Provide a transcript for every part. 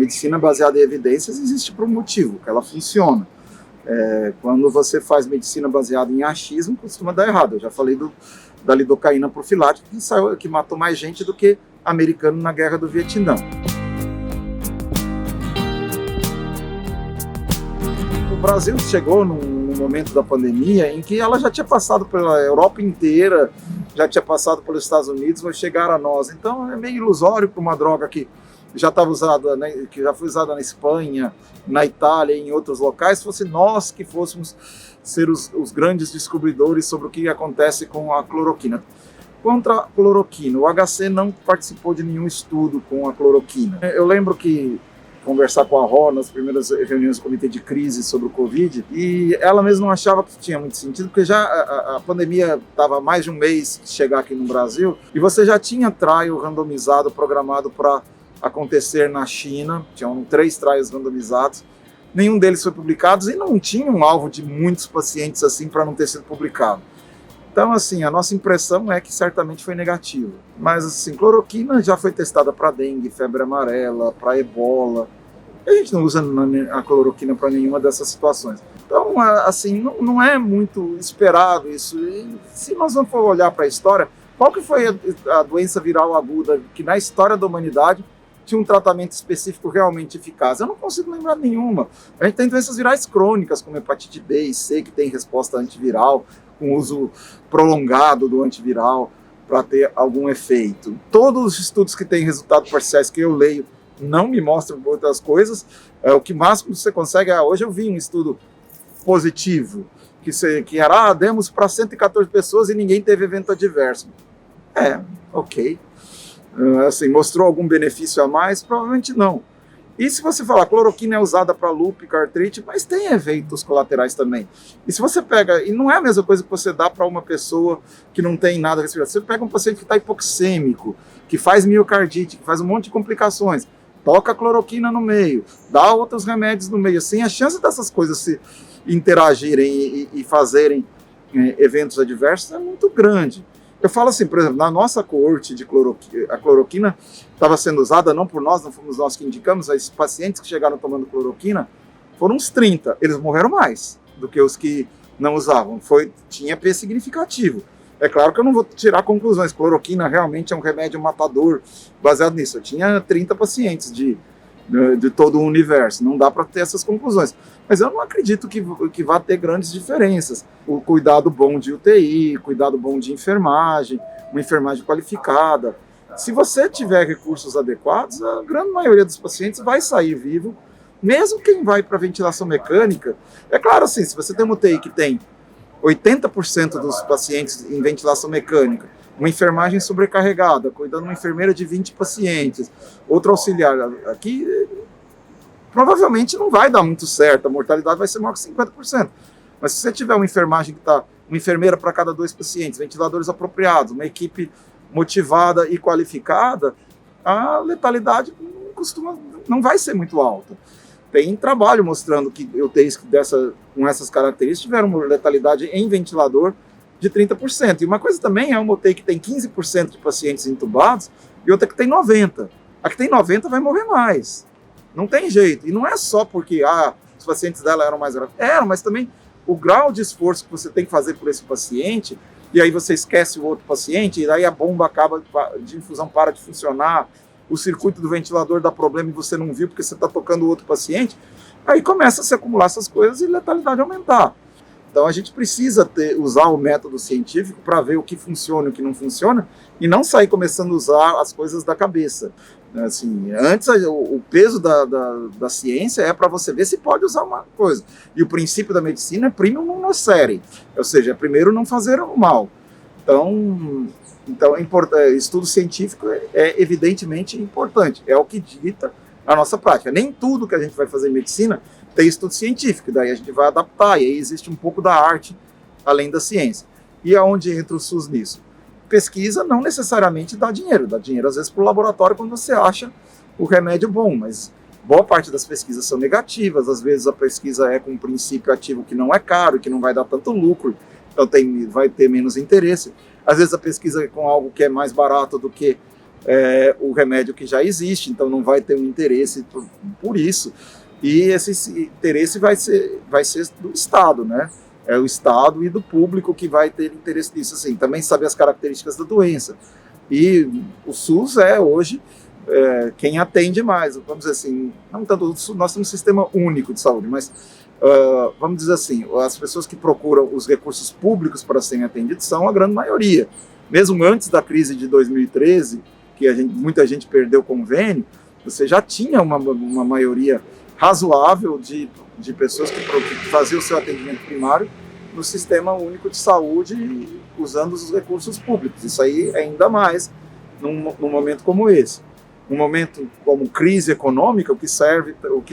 Medicina baseada em evidências existe por um motivo, que ela funciona. Quando você faz medicina baseada em achismo, costuma dar errado. Eu já falei da lidocaína profilática, que matou mais gente do que americano na Guerra do Vietnã. O Brasil chegou num momento da pandemia em que ela já tinha passado pela Europa inteira, já tinha passado pelos Estados Unidos, vai chegar a nós. Então é meio ilusório para uma droga que já estava usada, né, que já foi usada na Espanha, na Itália e em outros locais, fosse nós que fôssemos ser os grandes descobridores sobre o que acontece com a cloroquina. Contra a cloroquina, o HC não participou de nenhum estudo com a cloroquina. Eu lembro que conversar com a Ró nas primeiras reuniões do comitê de crise sobre o Covid, e ela mesma não achava que tinha muito sentido, porque já a pandemia estava mais de um mês de chegar aqui no Brasil, e você já tinha trial randomizado programado para acontecer na China, tinham 3 trials randomizados, nenhum deles foi publicado e não tinha um alvo de muitos pacientes assim para não ter sido publicado. Então, assim, a nossa impressão é que certamente foi negativo. Mas, assim, cloroquina já foi testada para dengue, febre amarela, para ebola. A gente não usa a cloroquina para nenhuma dessas situações. Então, assim, não é muito esperado isso. E se nós vamos olhar para a história, qual que foi a doença viral aguda que na história da humanidade tinha um tratamento específico realmente eficaz? Eu não consigo lembrar nenhuma. A gente tem doenças virais crônicas, como hepatite B e C, que tem resposta antiviral, com uso prolongado do antiviral para ter algum efeito. Todos os estudos que têm resultados parciais que eu leio não me mostram outras coisas. O que máximo você consegue hoje eu vi um estudo positivo, que era, demos para 114 pessoas e ninguém teve evento adverso. Ok. Assim, mostrou algum benefício a mais? Provavelmente não. E se você falar, cloroquina é usada para lúpus, artrite, mas tem eventos colaterais também. E se você pega, e não é a mesma coisa que você dá para uma pessoa que não tem nada respiratório, você pega um paciente que está hipoxêmico, que faz miocardite, que faz um monte de complicações, toca a cloroquina no meio, dá outros remédios no meio, assim, a chance dessas coisas se interagirem e fazerem eventos adversos é muito grande. Eu falo assim, por exemplo, na nossa coorte de a cloroquina estava sendo usada, não por nós, não fomos nós que indicamos, os pacientes que chegaram tomando cloroquina foram uns 30, eles morreram mais do que os que não usavam, tinha P significativo. É claro que eu não vou tirar conclusões, cloroquina realmente é um remédio matador baseado nisso. Eu tinha 30 pacientes de todo o universo, não dá para ter essas conclusões. Mas eu não acredito que vá ter grandes diferenças. O cuidado bom de UTI, cuidado bom de enfermagem, uma enfermagem qualificada. Se você tiver recursos adequados, a grande maioria dos pacientes vai sair vivo, mesmo quem vai para ventilação mecânica. É claro, assim, se você tem uma UTI que tem 80% dos pacientes em ventilação mecânica, uma enfermagem sobrecarregada, cuidando de uma enfermeira de 20 pacientes, outro auxiliar, aqui provavelmente não vai dar muito certo, a mortalidade vai ser maior que 50%. Mas se você tiver uma enfermagem que está, uma enfermeira para cada 2 pacientes, ventiladores apropriados, uma equipe motivada e qualificada, a letalidade não vai ser muito alta. Tem trabalho mostrando que UTIs com essas características tiveram uma letalidade em ventilador de 30%. E uma coisa também é uma UTI que tem 15% de pacientes entubados e outra que tem 90%. A que tem 90% vai morrer mais. Não tem jeito. E não é só porque os pacientes dela eram mais graves. Mas também o grau de esforço que você tem que fazer por esse paciente, e aí você esquece o outro paciente, e daí a bomba acaba de infusão para de funcionar, o circuito do ventilador dá problema e você não viu porque você está tocando o outro paciente, aí começa a se acumular essas coisas e a letalidade aumentar. Então a gente precisa usar o método científico para ver o que funciona e o que não funciona e não sair começando a usar as coisas da cabeça. Assim, antes o peso da ciência é para você ver se pode usar uma coisa. E o princípio da medicina é primum non nocere, ou seja, primeiro não fazer o mal. Então estudo científico é evidentemente importante, é o que dita a nossa prática. Nem tudo que a gente vai fazer em medicina tem estudo científico, daí a gente vai adaptar, e aí existe um pouco da arte além da ciência. E aonde entra o SUS nisso? Pesquisa não necessariamente dá dinheiro às vezes para o laboratório quando você acha o remédio bom, mas boa parte das pesquisas são negativas, às vezes a pesquisa é com um princípio ativo que não é caro, que não vai dar tanto lucro, então vai ter menos interesse. Às vezes a pesquisa é com algo que é mais barato do que o remédio que já existe, então não vai ter um interesse por isso. E esse interesse vai ser do Estado, né? É o Estado e do público que vai ter interesse nisso. Assim, também saber as características da doença. E o SUS hoje quem atende mais. Vamos dizer assim, não tanto, nós temos um sistema único de saúde, mas vamos dizer assim, as pessoas que procuram os recursos públicos para serem atendidos são a grande maioria. Mesmo antes da crise de 2013, que muita gente perdeu o convênio, você já tinha uma maioria razoável de pessoas que faziam o seu atendimento primário no Sistema Único de Saúde usando os recursos públicos. Isso aí ainda mais num momento como esse. Num momento como crise econômica, o que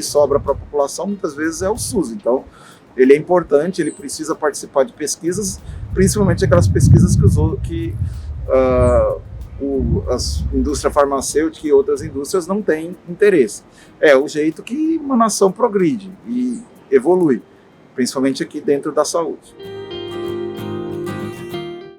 sobra para a população muitas vezes é o SUS. Então, ele é importante, ele precisa participar de pesquisas, principalmente aquelas pesquisas que a indústria farmacêutica e outras indústrias não têm interesse. É o jeito que uma nação progride e evolui, principalmente aqui dentro da saúde.